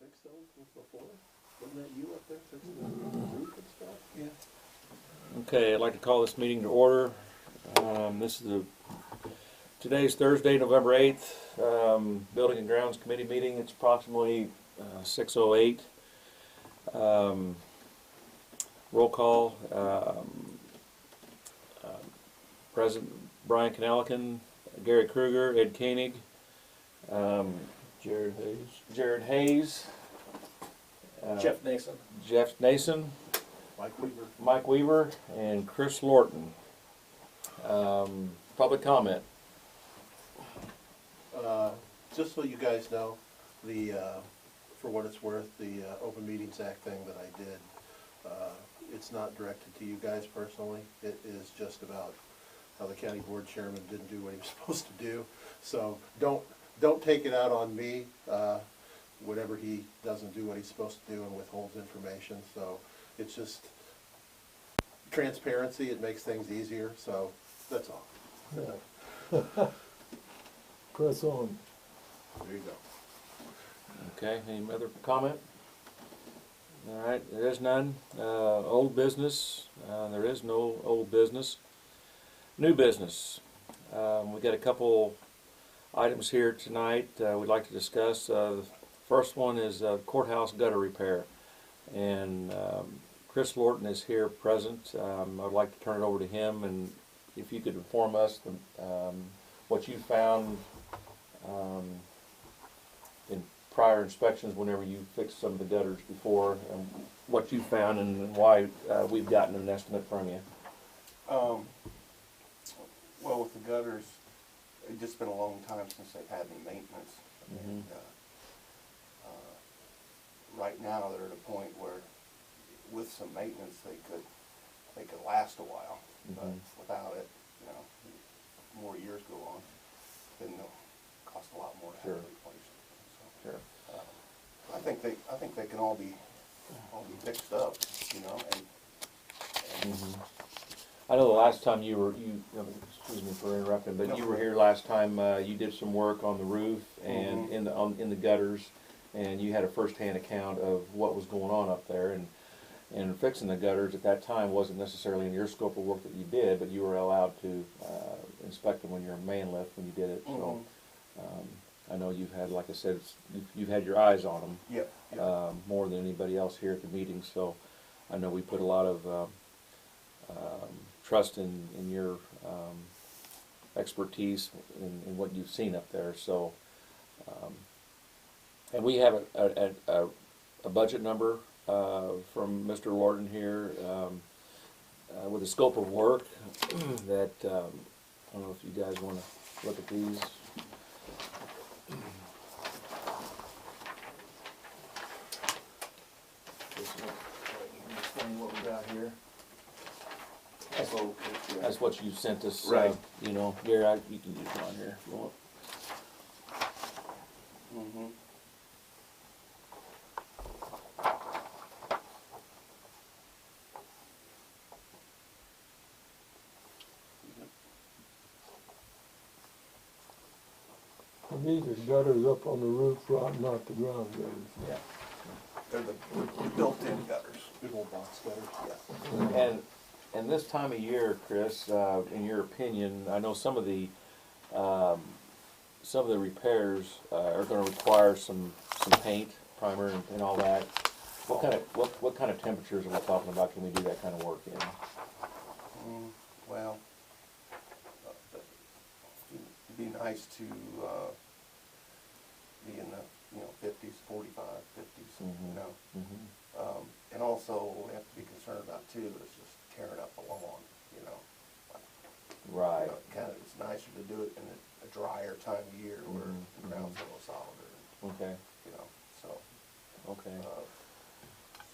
fix those before? Wasn't that you up there fixing the roof and stuff? Yeah. Okay, I'd like to call this meeting to order. Today's Thursday, November 8th, Building and Grounds Committee meeting. It's approximately 6:08. Roll call. President Brian Kanalikin, Gary Kruger, Ed Koenig, Jared Hayes, Jeff Nason. Jeff Nason, Mike Weaver, and Chris Lorton. Public comment. Just so you guys know, for what it's worth, the Open Meetings Act thing that I did, it's not directed to you guys personally. It is just about how the county board chairman didn't do what he was supposed to do. So don't take it out on me, whenever he doesn't do what he's supposed to do and withholds information. So it's just transparency. It makes things easier. So that's all. Press on. There you go. Okay, any other comment? All right, there is none. Old business, there is no old business. New business. We got a couple items here tonight we'd like to discuss. The first one is courthouse gutter repair. And Chris Lorton is here present. I'd like to turn it over to him, and if you could inform us what you found in prior inspections whenever you fixed some of the gutters before, and what you found and why we've gotten an estimate from you. Well, with the gutters, it's just been a long time since they've had any maintenance. Mm-hmm. And right now they're at a point where with some maintenance they could last a while. But without it, more years go on, then they'll cost a lot more to have to replace them. So, Sure. I think they can all be fixed up, and I know the last time excuse me for interrupting, but you were here last time. You did some work on the roof and in the gutters, and you had a first-hand account of what was going on up there. And fixing the gutters at that time wasn't necessarily in your scope of work that you did, but you were allowed to inspect them when you're a man lift when you did it. So I know you've had, like I said, you've had your eyes on them. Yep. More than anybody else here at the meeting. So I know we put a lot of trust in your expertise in what you've seen up there. So and we have a budget number from Mr. Lorton here with a scope of work that I don't know if you guys want to look at these. Explain what we got here. That's what you sent us. Right. Gary, you can use mine here if you want. And these are gutters up on the roof, right, not the ground gutters. Yeah. they're the built-in gutters. Big old box gutters. Yeah. And this time of year, Chris, in your opinion, I know some of the repairs are going to require some paint, primer, and all that. What kind of temperatures are we talking about? Can we do that kind of work in? Well, it'd be nice to be in the 50s, 45, 50s, and also what we have to be concerned about too is just tearing up the lawn, Right. It's nicer to do it in a drier time of year where the ground's a little solider. Okay. So. Okay.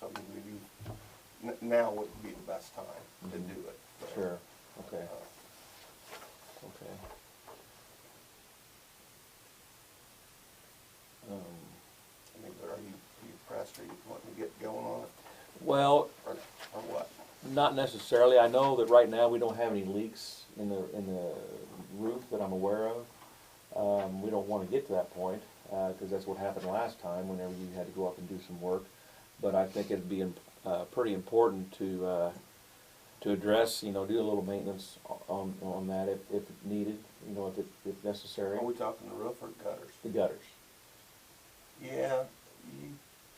So maybe now would be the best time to do it. But, Sure. Okay. Okay. I mean, are you pressed, or you wanting to get going on it, Well, or what? not necessarily. I know that right now we don't have any leaks in the roof that I'm aware of. We don't want to get to that point. because that's what happened last time whenever you had to go up and do some work. But I think it'd be pretty important to address, do a little maintenance on that if needed, if necessary. Are we talking the roof or gutters? The gutters. Yeah, you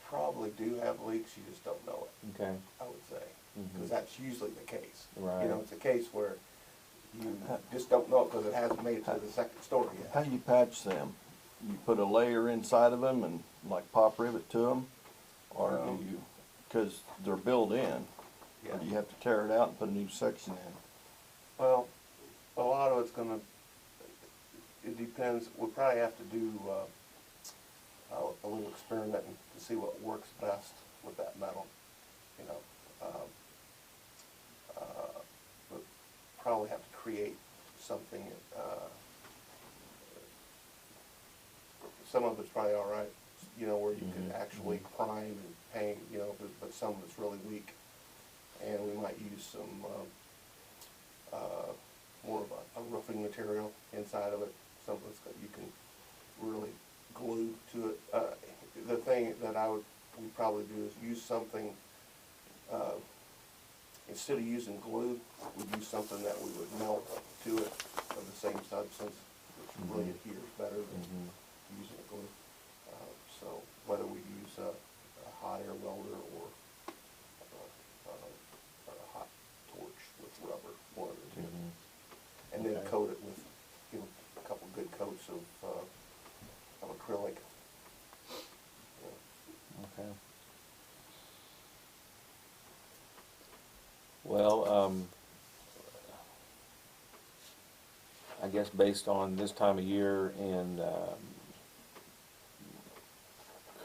probably do have leaks, you just don't know it, Okay. I would say. Mhm. Because that's usually the case. Right. It's a case where you just don't know it because it hasn't made it to the second story How yet. you patch them? You put a layer inside of them and like pop rivet to them? Or do you, because they're built in, Yeah. or do you have to tear it out and put a new section in? Well, a lot of it's gonna, it depends, we'll probably have to do a little experimenting to see what works best with that metal, We'll probably have to create something, some of it's probably all right, where you can actually prime and paint, but some of it's really weak. And we might use some, more of a roofing material inside of it, something that you can really glue to it. The thing that we'd probably do is use something, instead of using glue, we'd use something that we would melt to it of the same substance, which really adheres better than using a glue. So whether we use a hot air welder or a hot torch with rubber, one of the two. And then Okay. coat it with, a couple good coats of acrylic. Okay. Well, I guess based on this time of year and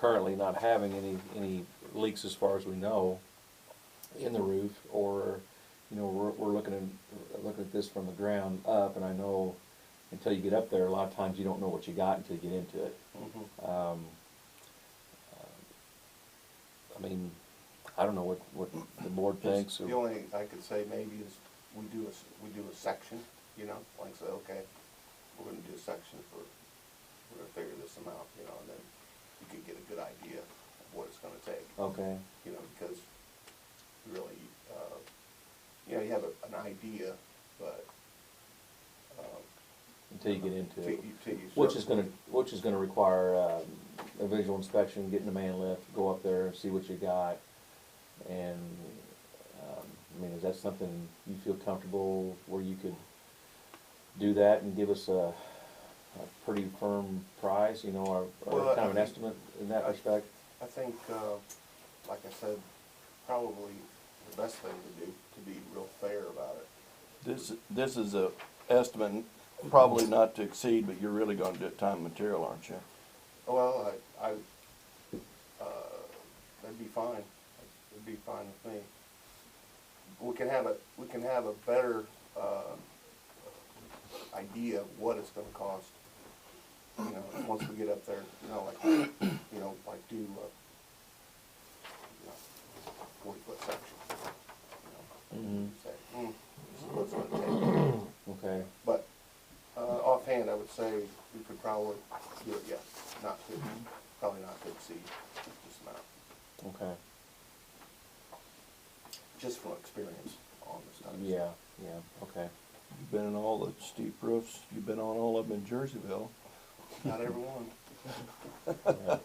currently not having any leaks as far as we know in the roof, or we're looking at this from the ground up, and I know until you get up there, a lot of times you don't know what you got until you get into it. I mean, I don't know what the board thinks. The only thing I could say maybe is we do a section, like say, okay, we're gonna do a section we're gonna figure this amount, and then you could get a good idea of what it's gonna take. Okay. Because really, you have an idea, but, Until you get into it. till you Which is gonna require a visual inspection, getting a man lift, go up there, see what you got, and is that something you feel comfortable where you could do that and give us a pretty firm price, or Well, kind of an estimate in that respect? I think, like I said, probably the best thing to do, to be real fair about it. This is a estimate, probably not to exceed, but you're really gonna do it time and material, aren't you? Well, that'd be fine. It'd be fine with me. We can have a better idea of what it's gonna cost. Once we get up there, like do 40-foot section. Say, this is what it's gonna take. Okay. But offhand, I would say we could probably do it, probably not to exceed this amount, Okay. just from experience on this type of stuff. Yeah, okay. You've been in all the steep roofs, you've been on all of them in Jerseyville. Not everyone. Yeah.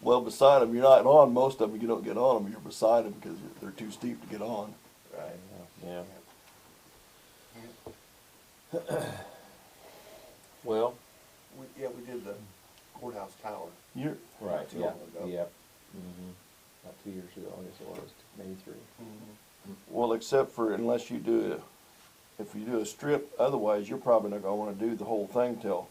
Well, beside them, you're not on most of them, you don't get on them, you're beside them because they're too steep to get on. Right. Yeah. Yeah. Well, We did the courthouse tower. You're, right, Too yeah, long ago. yeah. About 2 years ago, I guess it was, maybe 3. well, except for unless you do, if you do a strip, otherwise you're probably not gonna wanna do the whole thing till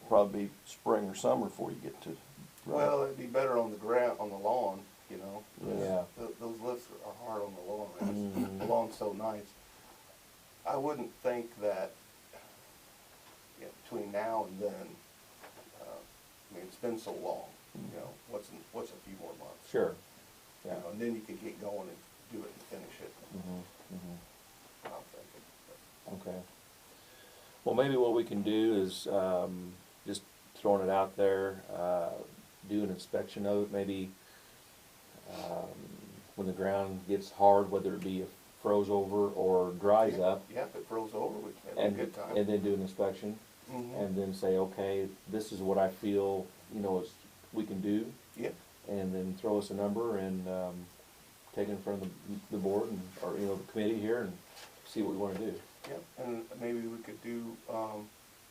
probably spring or summer before you get to. Well, it'd be better on the ground, on the lawn, Yeah. Those lifts are hard on the lawn, and the lawn's so nice. I wouldn't think that, between now and then, it's been so long, what's a few more months? Sure. Yeah. And then you could get going and do it and finish it, I'm thinking. Okay. Well, maybe what we can do is just throwing it out there, do an inspection of it, maybe when the ground gets hard, whether it be froze over or dries up, Yeah, if it froze over, we can have a and good time. and then do an inspection, Mhm. and then say, okay, this is what I feel, we can do, Yeah, and then throw us a number and take it in front of the board and, or, the committee here and see what we wanna do. yeah, and maybe we could do,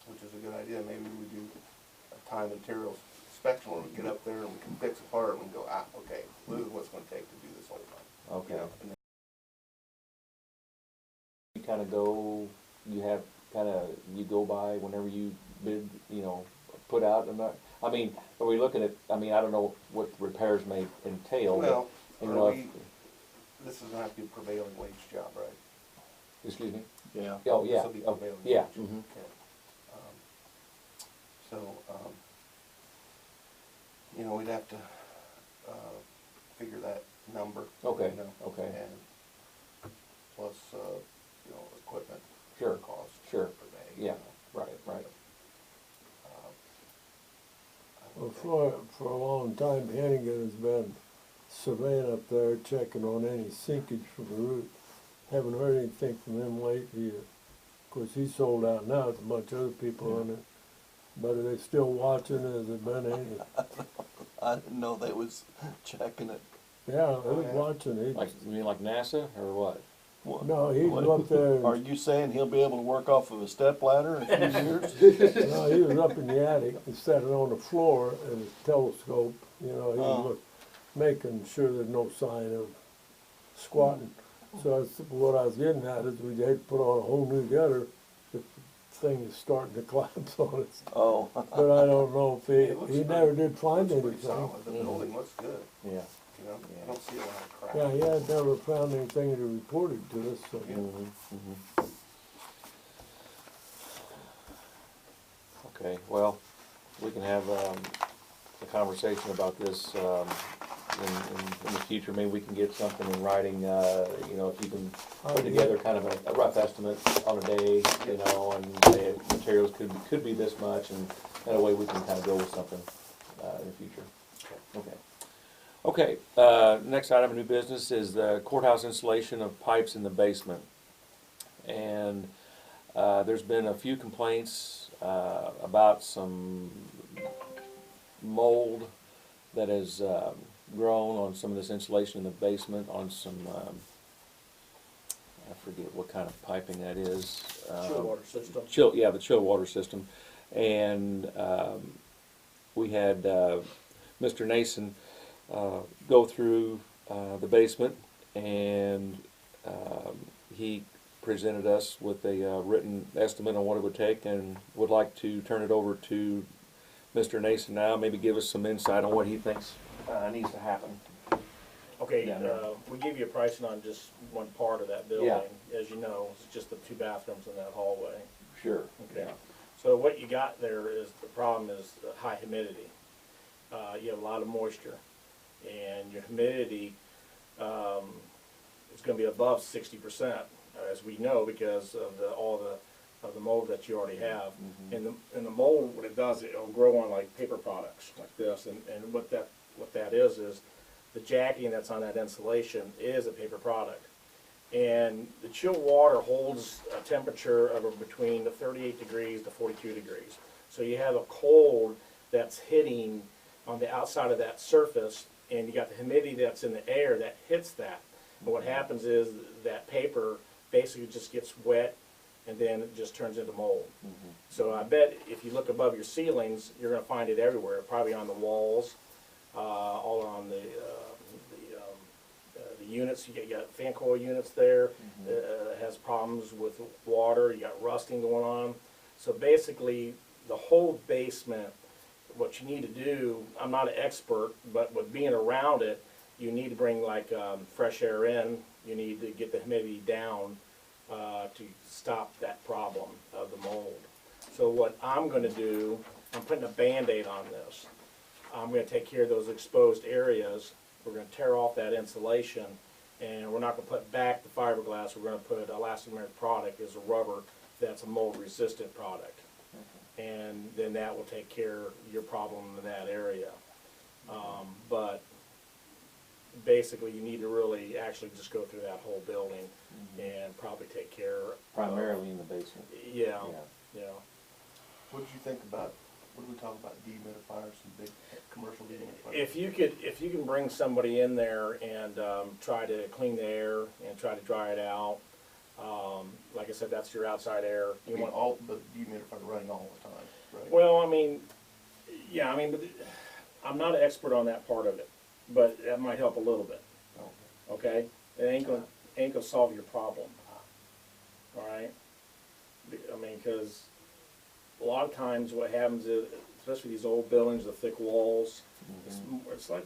which is a good idea, maybe we do a time and materials inspection where we get up there and we can fix a part and we go, okay, this is what it's gonna take to do this whole thing. Okay. You know, and then You kinda go, you go by whenever you bid, put out, are we looking at, I don't know what repairs may entail, but, Well, you are know, we, this is gonna have to be a prevailing wage job, right? excuse me? Yeah. Oh, yeah, This will be oh, prevailing yeah, wage. mhm. Okay. So, we'd have to, figure that number. Okay, you know, okay. And plus, equipment. Sure, Cost. sure. Per day. Yeah, right. I Well, would think. for a long time, Hennigan has been surveying up there, checking on any sinkage from the roof. Haven't heard anything from him lately. Of course, he's sold out now, it's a bunch of other people on it. But are they still watching, has there been any? I didn't know they was checking it. Yeah, Oh, he's yeah. watching, You mean like NASA, or what? What- no, he's what- up there. Are you saying he'll be able to work off of a step ladder in a few years? No, he was up in the attic, he sat it on the floor and his telescope, he Oh. was making sure there's no sign of squatting. So what I was getting at is we had to put on a whole new gutter if the thing is starting to collapse on us. Oh, But I don't know if It looks he pretty- never did find Looks pretty anything. solid, the building looks good, Yeah. I don't see a lot of cracks. Yeah, he had never found anything that reported to us, so. Yeah. Okay, well, we can have a conversation about this in the future. Maybe we can get something in writing, if you can put together kind of a rough estimate on a day, and say materials could be this much, and that way we can kind of go with something in the future. Okay, next item of new business is the courthouse installation of pipes in the basement. And there's been a few complaints about some mold that has grown on some of this insulation in the basement on some, I forget what kind of piping that is. Chill water system. The chill water system. And we had Mr. Nason go through the basement, and he presented us with a written estimate on what it would take, and would like to turn it over to Mr. Nason now, maybe give us some insight on what he thinks needs to happen. Okay, Yeah, no. we give you a pricing on just one part of that building. As you know, it's just the 2 bathrooms in that hallway. Sure. Okay. So what you got there is, the problem is the high humidity. You have a lot of moisture, and your humidity is going to be above 60%, as we know, because of all the mold that you already have. And the mold, what it does, it'll grow on like paper products like this, and what that is the jacketing that's on that insulation is a paper product. And the chilled water holds a temperature of between 38 degrees to 42 degrees. So you have a cold that's hitting on the outside of that surface, and you got the humidity that's in the air that hits that. And what happens is that paper basically just gets wet, and then it just turns into mold. So I bet if you look above your ceilings, you're going to find it everywhere, probably on the walls, all on the units. You got fan coil units there. Has problems with water. You got rusting going on. So basically, the whole basement, what you need to do, I'm not an expert, but with being around it, you need to bring like fresh air in. You need to get the humidity down to stop that problem of the mold. So what I'm going to do, I'm putting a Band-Aid on this. I'm going to take care of those exposed areas. We're going to tear off that insulation, and we're not going to put back the fiberglass. We're going to put elastomeric product as a rubber that's a mold-resistant product. and then that will take care of your problem in that area. But basically, you need to really actually just go through that whole building and probably take care of. Primarily in the basement. Yeah, yeah. What did you think about, what did we talk about, dehumidifiers, some big commercial dehumidifiers? If you can bring somebody in there and try to clean the air and try to dry it out, like I said, that's your outside air. You want all the dehumidifier running all the time, right? Well, I mean, yeah, I mean, but I'm not an expert on that part of it, but that might help a little bit. Okay, it ain't gonna solve your problem. All right, I mean, because a lot of times what happens is, especially these old buildings with thick walls, it's like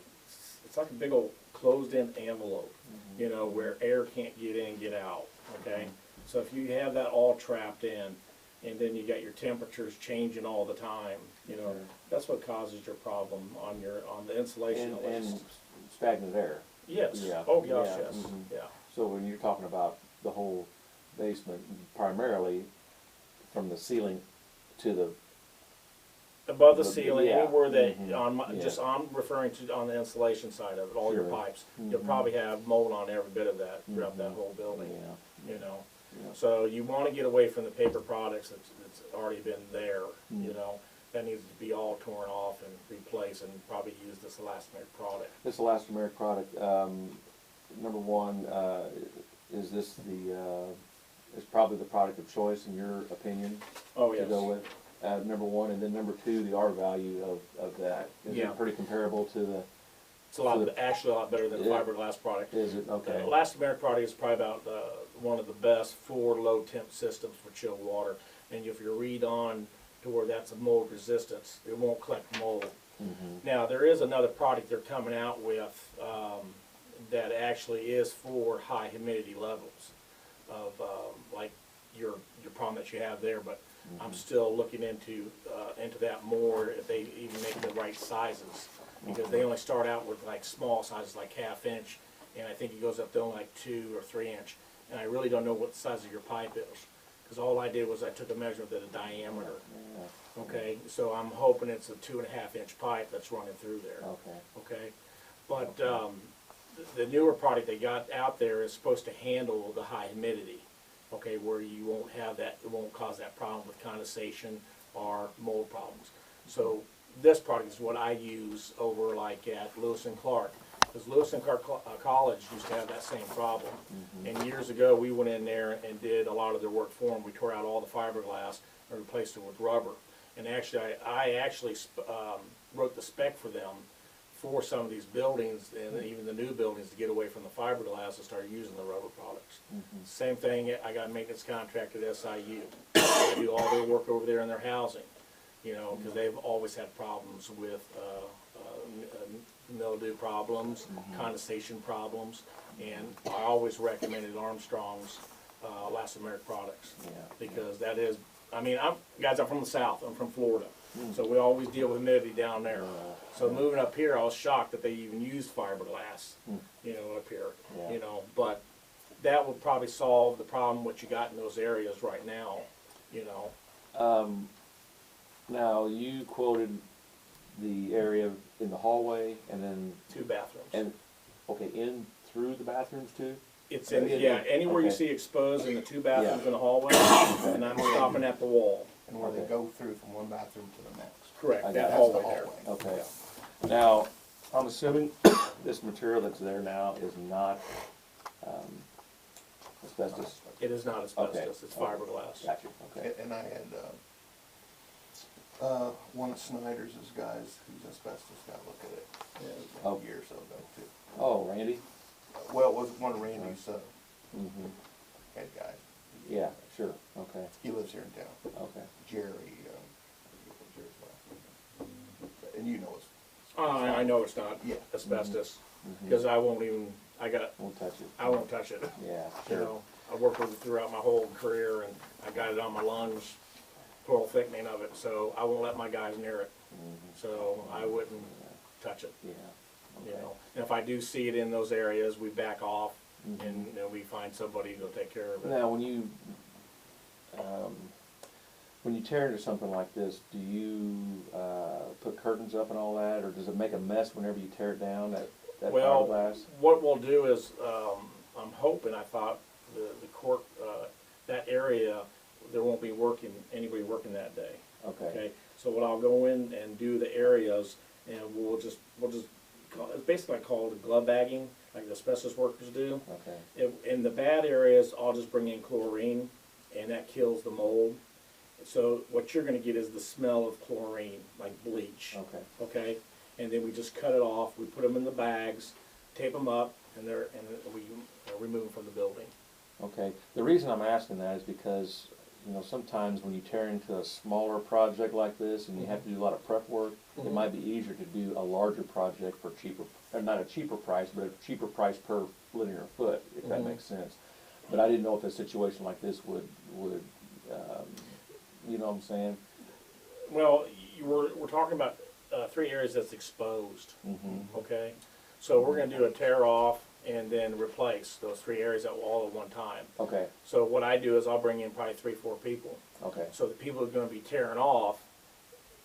a big old closed-in envelope, you know, where air can't get in and get out. Okay, so if you have that all trapped in, and then you got your temperatures changing all the time, you know, that's what causes your problem on the insulation. And stagnant air. Yes. Yeah. Oh gosh, Yeah. yes. Yeah. So when you're talking about the whole basement, primarily from the ceiling to the, Above the ceiling, yeah. anywhere that Yeah. just I'm referring to on the insulation side of it, all your Sure. pipes. You'll probably have mold on every bit of that throughout that whole building. yeah, You know, yeah. so you want to get away from the paper products that's already been there. You know, that needs to be all torn off and replaced, and probably use this elastomeric product. This elastomeric product, number one, is this is probably the product of choice in your opinion Oh to yes. go with? Number one, and then number two, the R value of that. Is Yeah. it pretty comparable to the, It's actually a lot better than the Yeah. fiberglass product. is it, okay? The elastomeric product is probably about one of the best for low temp systems for chilled water. And if you read on to where that's a mold resistance, it won't collect mold. Now, there is another product they're coming out with that actually is for high humidity levels of like your problem that you have there, but I'm still looking into that more if they even make the right sizes, because they only start out with like small sizes, like 1/2 inch, and I think it goes up to only like 2 or 3 inch, and I really don't know what the size of your pipe is, because all I did was I took a measurement of the diameter. Yeah. Okay, so I'm hoping it's a 2.5 inch pipe that's running through there. Okay. Okay, but the newer product they got out there is supposed to handle the high humidity. Okay, where you won't have that, it won't cause that problem with condensation or mold problems. So this product is what I use over like at Lewis and Clark, because Lewis and Clark College used to have that same problem. And years ago, we went in there and did a lot of their work for them. We tore out all the fiberglass and replaced it with rubber. And actually, I actually wrote the spec for them for some of these buildings and even the new buildings to get away from the fiberglass and start using the rubber products. Same thing, I got a maintenance contract at SIU. I do all their work over there in their housing, you know, because they've always had problems with mildew problems, condensation problems, and I always recommended Armstrong's elastomeric products. Yeah. Because that is, I mean, I'm from the South, I'm from Florida, so we always deal with humidity down there. So moving up here, I was shocked that they even used fiberglass, you know, up here, Yeah. you know, but that would probably solve the problem what you got in those areas right now, you know. Now, you quoted the area in the hallway and then, 2 bathrooms. and, okay, in through the bathrooms too? It's in, yeah, anywhere you Okay. see exposed in the 2 bathrooms Yeah. in the hallway, and I'm stopping at the wall. And where they Okay. go through from one bathroom to the next. Correct, I that got it. hallway That's there. the hallway. Okay. Now, I'm assuming this material that's there now is not asbestos? It is not asbestos, it's fiberglass. Gotcha, okay. And I had, one of Snyder's guys, who's an asbestos guy, look at it, Oh. a year or so ago too. Oh, Randy? Well, it was one of Randy's, Mm-hmm. head guys. Yeah, sure, okay, He lives here in town, okay. Jerry, Jerry's last name. And you know it's. I know it's not Yeah. asbestos, Mhm. because I won't even, Won't touch it. I won't touch it. Yeah, You sure. know, I worked with it throughout my whole career, and I got it on my lungs, pleural thickening of it, so I won't let my guys near it. So I wouldn't touch it, Yeah, you okay. know. And if I do see it in those areas, we back off, Mhm. and you know, we find somebody to take care of it. Now, when you, When you tear into something like this, do you put curtains up and all that, or does it make a mess whenever you tear it down, that Well, fiberglass? what we'll do is, I'm hoping, I thought, the court, that area, there won't be anybody working that day. Okay. So what I'll go in and do the areas, and we'll just it's basically called glove bagging, like the asbestos workers do. Okay. In the bad areas, I'll just bring in chlorine, and that kills the mold. So what you're gonna get is the smell of chlorine, like bleach. Okay. Okay? And then we just cut it off, we put them in the bags, tape them up, and we remove them from the building. Okay. The reason I'm asking that is because, you know, sometimes when you tear into a smaller project like this and you have to do a lot of prep work, it might be easier to do a larger project for cheaper, or not a cheaper price, but a cheaper price per linear foot, if that makes sense. But I didn't know if a situation like this would you know what I'm saying? Well, we're talking about 3 areas that's exposed. Mm-hmm. Okay? So we're gonna do a tear off and then replace those 3 areas all at one time. Okay. So what I do is I'll bring in probably 3 or 4 people. Okay. So the people who are gonna be tearing off,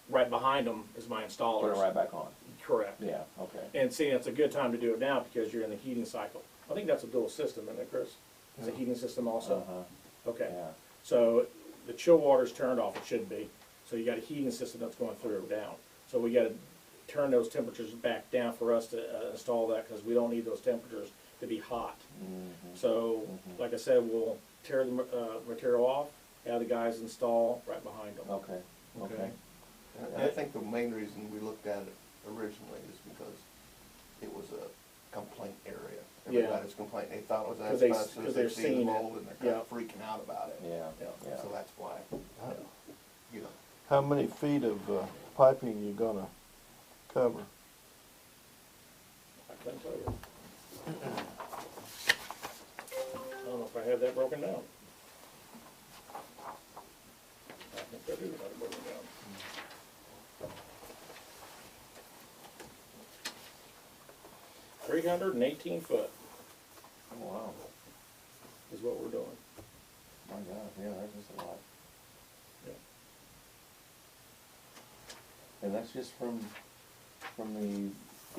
right behind them is my installers. Put it right back on. Correct. Yeah. Okay. And see, it's a good time to do it now because you're in the heating cycle. I think that's a dual system, isn't it, Chris? It's a heating system also? Okay. Yeah. So the chill water's turned off, it should be. So you got a heating system that's going through or down. So we gotta turn those temperatures back down for us to install that, because we don't need those temperatures to be hot. So, like I said, we'll tear the material off, have the guys install right behind them. Okay. Okay. And I think the main reason we looked at it originally is because it was a complaint area. Yeah. Everybody was complaining, they thought it was 'Cause they- asbestos, 'cause they've they're seen the seeing it. mold, and they're Yeah. kind of freaking out about it. Yeah. Yeah. Yeah. So that's why, you know. How many feet of piping you gonna cover? I couldn't tell you. I don't know if I have that broken down. I think I do have it broken down. 318 foot Oh, wow. is what we're doing. My God. Yeah, that's just a lot. Yeah. And that's just from the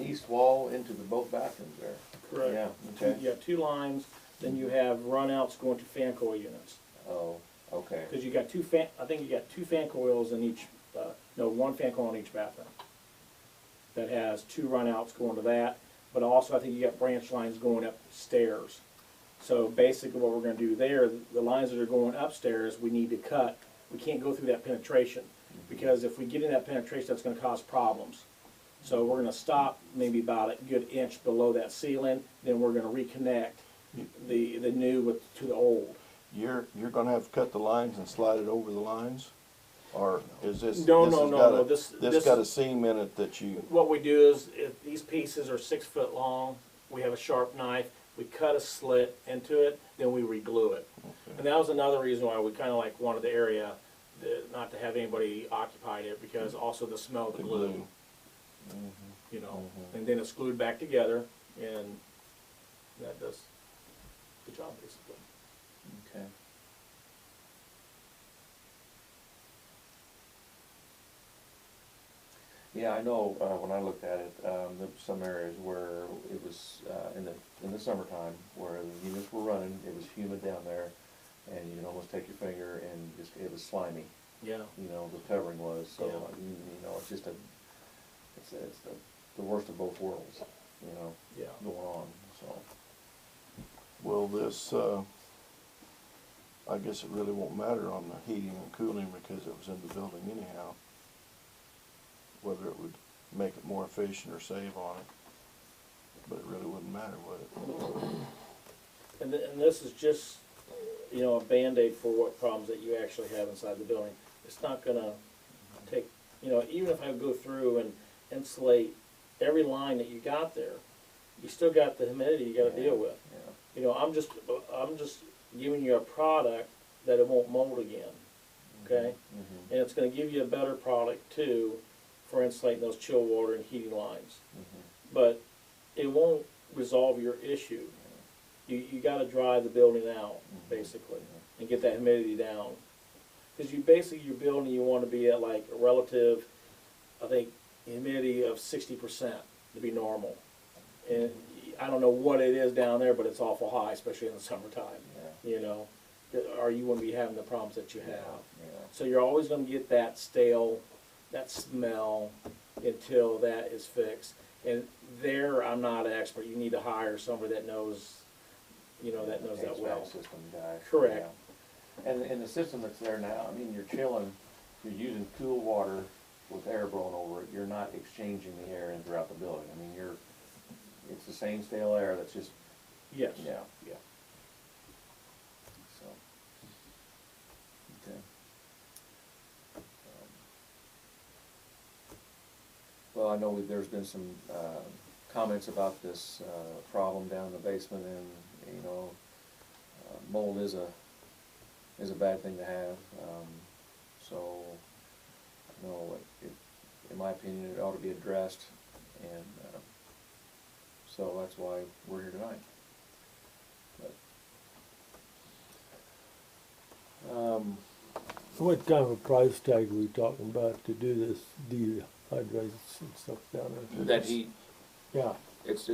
east wall into the both bathrooms there. Correct. Yeah. Okay. You have 2 lines, then you have runouts going to fan coil units. Oh. Okay. Because you got I think you got 2 fan coils in each, no, 1 fan coil in each bathroom. That has 2 runouts going to that, but also I think you got branch lines going up stairs. So basically what we're gonna do there, the lines that are going upstairs, we need to cut. We can't go through that penetration, because if we get in that penetration, that's gonna cause problems. So we're gonna stop maybe about a good inch below that ceiling, then we're gonna reconnect the new to the old. You're gonna have to cut the lines and slide it over the lines? Or is this? No, this no, has no, got no, a- this got a is- seam in it that you, What we do is, if these pieces are 6 foot long, we have a sharp knife, we cut a slit into it, then we re-glue it. And that was another reason why we kinda like wanted the area, not to have anybody occupy it, because also the smell of the The glue. glue. You know, and then it's glued back together, and that does the job basically. Okay. Yeah, I know, when I looked at it, there were some areas where it was, in the summertime, where the units were running, it was humid down there, and you could almost take your finger and just, it was slimy, Yeah. you know, the covering was, so, Yeah. you know, it's just it's the worst of both worlds, you know, Yeah. going on, so. will this, I guess it really won't matter on the heating and cooling because it was in the building anyhow. Whether it would make it more efficient or save on it, but it really wouldn't matter, would it? And this is just, you know, a Band-Aid for what problems that you actually have inside the building. It's not gonna take, you know, even if I go through and insulate every line that you got there, you still got the humidity you gotta deal with. Yeah. You know, I'm just giving you a product that it won't mold again, okay? Mhm. And it's gonna give you a better product too, for insulating those chill water and heating lines. Mhm. But it won't resolve your issue. You gotta dry the building out, basically, and get that humidity down. Because you basically, your building, you want to be at like a relative, I think, humidity of 60% to be normal. And I don't know what it is down there, but it's awful high, especially in the summertime, you know, or you wouldn't be having the problems that you have. Yeah. So you're always gonna get that stale, that smell until that is fixed. And there, I'm not an expert. You need to hire somebody that knows, you know, that knows that HVAC well. system guy. Correct. Yeah. And the system that's there now, I mean, you're chilling, you're using cool water with air blowing over it. You're not exchanging the air in throughout the building. I mean, it's the same stale air that's just, Yes. yeah. Yeah. So, okay. Well, I know there's been some comments about this problem down in the basement, and you know, mold is a bad thing to have. So, you know, in my opinion, it ought to be addressed, and so that's why we're here tonight. But, What kind of a price tag are we talking about to do this dehydrates and stuff down there? that heat, Yeah, it's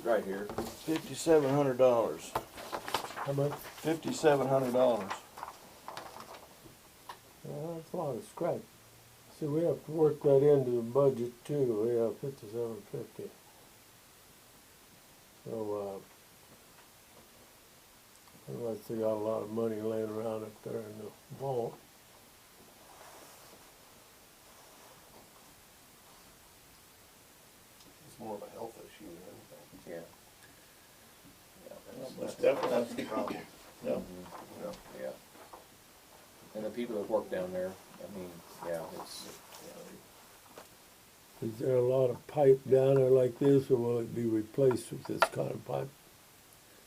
right here. $5,700. how much? $5,700. That's a lot of scrap. See, we have to work that into the budget too. We have $5,750. So, unless they got a lot of money laying around up there in the vault. It's more of a health issue than anything. Yeah. Most definitely. That's the problem. Yeah. Mhm. You know? Yeah. And the people that work down there, I mean, yeah, it's, Is there a lot of pipe down there like this, or will it be replaced with this kind of pipe?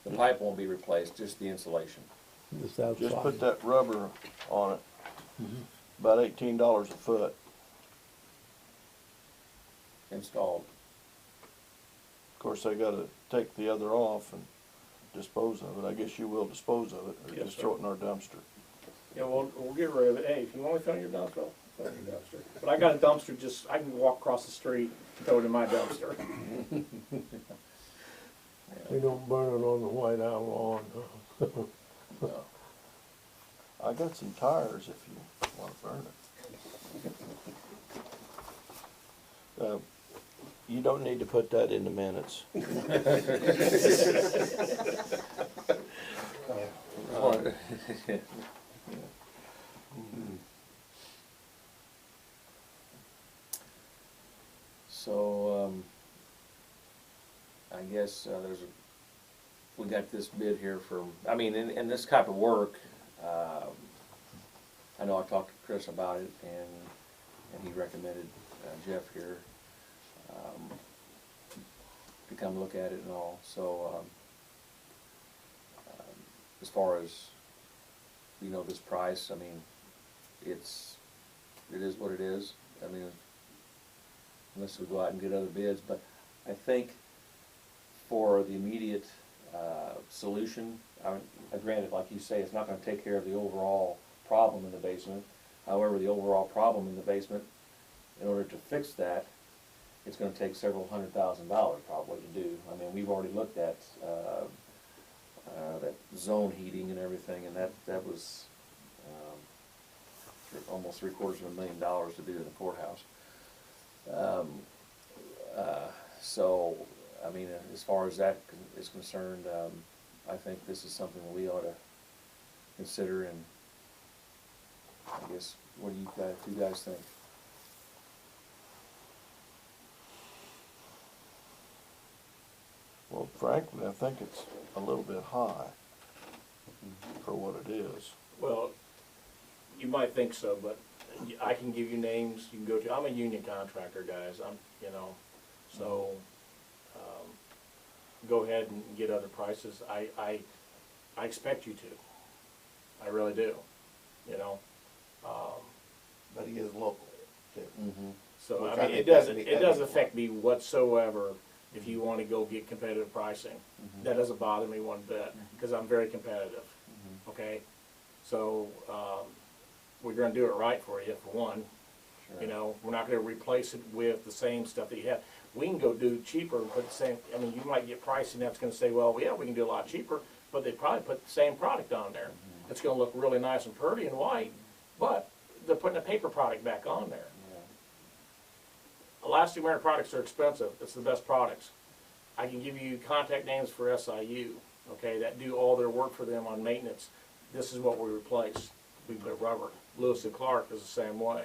the pipe won't be replaced, just the insulation. This outside? Just put that rubber on it. About $18 a foot. Installed. Of course, they gotta take the other off and dispose of it. I guess you will dispose of it, or Yes, just sir. throw it in our dumpster. Yeah, we'll get rid of it. Hey, if you want to throw it in your dumpster, throw it in your dumpster. But I got a dumpster, I can walk across the street, throw it in my dumpster. They don't burn it on the White Owl lawn, huh? No. I got some tires if you wanna burn it. You don't need to put that in the minutes. So, I guess we got this bid here from, I mean, in this type of work, I know I talked to Chris about it, and he recommended Jeff here to come look at it and all. So, as far as, you know, this price, I mean, it is what it is. I mean, unless we go out and get other bids, but I think for the immediate solution, granted, like you say, it's not gonna take care of the overall problem in the basement. However, the overall problem in the basement, in order to fix that, it's gonna take several $100,000 probably to do. I mean, we've already looked at that zone heating and everything, and that was almost $750,000 to do in the courthouse. So, I mean, as far as that is concerned, I think this is something that we ought to consider, and I guess, what do you guys think? Well, frankly, I think it's a little bit high for what it is. Well, you might think so, but I can give you names you can go to. I'm a union contractor, guys. So go ahead and get other prices. I expect you to. I really do. You know. But he is local, too. Mm-hmm. So Which I I mean, think it doesn't affect me whatsoever if you want to go get competitive pricing. Mhm. That doesn't bother me one bit because I'm very competitive. Okay, so we're gonna do it right for you, for one. Sure. You know, we're not gonna replace it with the same stuff that you have. We can go do cheaper and put the same, I mean, you might get pricing that's gonna say, well, yeah, we can do a lot cheaper, but they probably put the same product on there. It's gonna look really nice and pretty and white, but they're putting a paper product back on there. Yeah. Elastomeric products are expensive. It's the best products. I can give you contact names for SIU, okay, that do all their work for them on maintenance. This is what we replace. We put rubber. Lewis and Clark is the same way.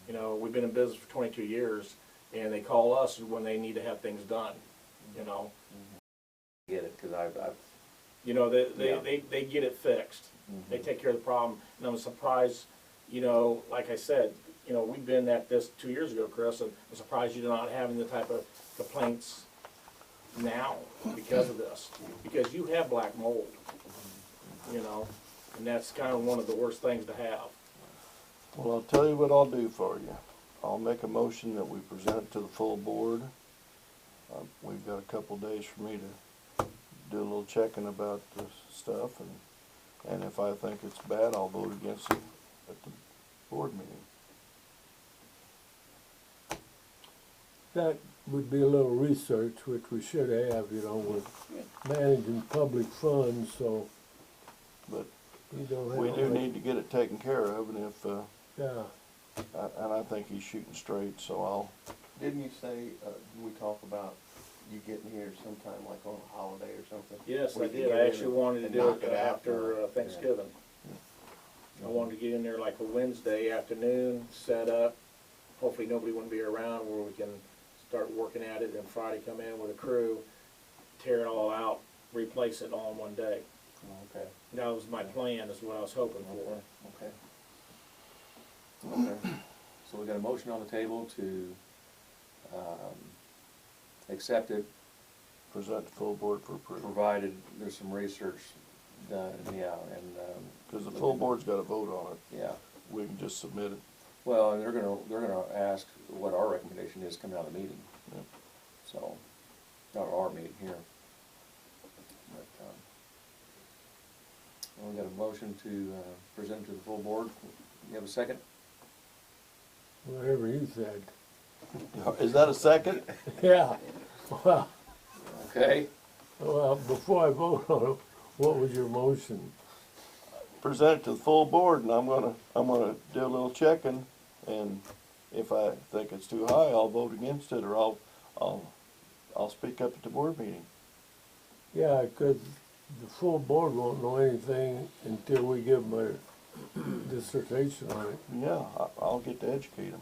You know, we've been in business for 22 years, and they call us when they need to have things done, you know. Get it, because I've You know, Yeah. they get it fixed. They take care of the problem. And I'm surprised, you know, like I said, you know, we've been at this 2 years ago, Chris, and I'm surprised you're not having the type of complaints now because of this. Because you have black mold, you know, and that's kind of one of the worst things to have. Well, I'll tell you what I'll do for you. I'll make a motion that we present it to the full board. We've got a couple days for me to do a little checking about the stuff, and if I think it's bad, I'll vote against it at the board meeting. That would be a little research, which we should have, you know, with managing public funds, so But you don't have. we do like- need to get it taken care of, and if, Yeah, and I think he's shooting straight, so I'll, Didn't you say, didn't we talk about you getting here sometime like on a holiday or something? Yes, We I could did. get I in actually and- wanted to and do knock it out. after Thanksgiving. I wanted to get in there like a Wednesday afternoon, set up. Hopefully nobody wouldn't be around where we can start working at it, and Friday come in with a crew, tear it all out, replace it all in one day. okay. That was my plan, is what I was hoping for. Okay. Okay. So we got a motion on the table to accept it, present to full board for approval. provided there's some research done, yeah, and, Because the full board's got to vote on it. yeah. We can just submit it. Well, and they're gonna ask what our recommendation is coming out of the meeting. Yep. So, not our meeting here. But, well, we got a motion to, present to the full board. You have a second? whatever you said. Is that a second? Yeah, well, Okay. before I vote on it, what was your motion? Present it to the full board, and I'm gonna do a little checking, and if I think it's too high, I'll vote against it, or I'll speak up at the board meeting. Yeah, 'cause the full board won't know anything until we give them a dissertation on it. Yeah, I'll get to educate them.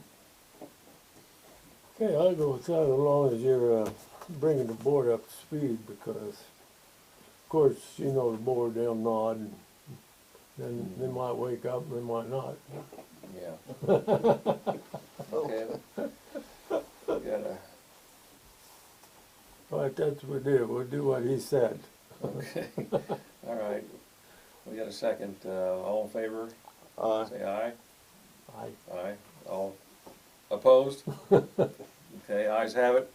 Okay, I'll go with that as long as you're bringing the board up to speed, because, of course, you know, the board, they'll nod, and then they might wake up and they might not. Yeah. Okay. We got All right, that's what we do, we'll do what he said. okay. All right. We got a second. All in favor? Say aye. Aye. All opposed? Okay, ayes have it.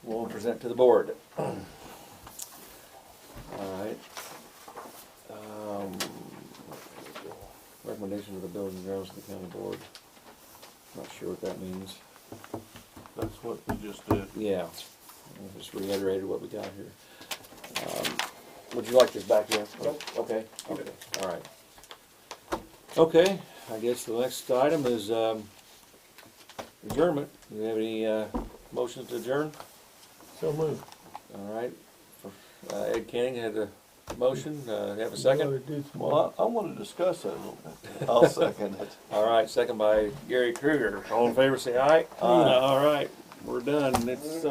We'll present to the board. All right. Recommendation of the building and grounds of the county board. Not sure what that means. That's what we just did. Yeah, I just reiterated what we got here. Would you like this back yet? Nope. Okay, okay, all right. Okay, I guess the next item is adjournment. Do you have any motions to adjourn? So moved. All right. Ed Canning had a motion. Have a second? Well, I want to discuss that a little bit. I'll second it. All right, second by Gary Kruger. All in favor, say aye. Aye. All right, we're done. It's